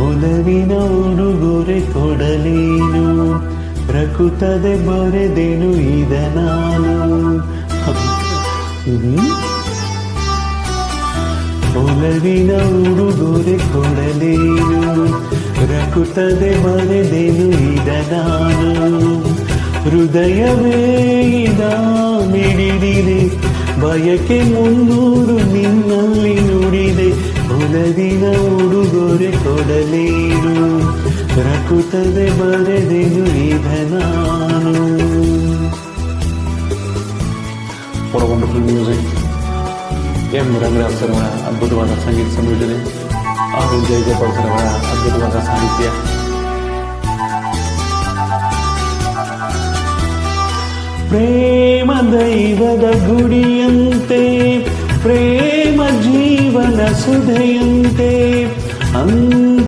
ಒಲವಿನ ಉಡುಗೊರೆ ಕೊಡಲೇನು, ಪ್ರಕೃತದೆ ಬರೆದೆನು ಇದ ನಾನು. ಒಲವಿನ ಉಡುಗೊರೆ ಕೊಡಲೇನು, ಪ್ರಕೃತದೆ ಬರೆದೆನು ಇದ ನಾನು. ಹೃದಯವೇ ಇದ ಮಿಡಿದಿದೆ, ಬಯಕೆ 300 ನಿನ್ನಲ್ಲಿ ನುಡಿದೆ. ಒಲವಿನ ಉಡುಗೊರೆ ಕೊಡಲೇನು, ಪ್ರಕೃತದೆ ಬರೆದೆನು ಇದ ನಾನು. What a wonderful music. M Ranga Rao sir ಅವರ ಅದ್ಭುತವಾದ ಸಂಗೀತ ಸಂಯೋಜನೆ ಹಾಗೂ ಜಯಗೋಪಾಲ್ ಸರ್ ಅವರ ಅದ್ಭುತವಾದ ಸಾಹಿತ್ಯ. ಪ್ರೇಮ ದೈವದ ಗುಡಿಯಂತೆ, ಪ್ರೇಮ ಜೀವನ ಸುಧೆಯಂತೆ.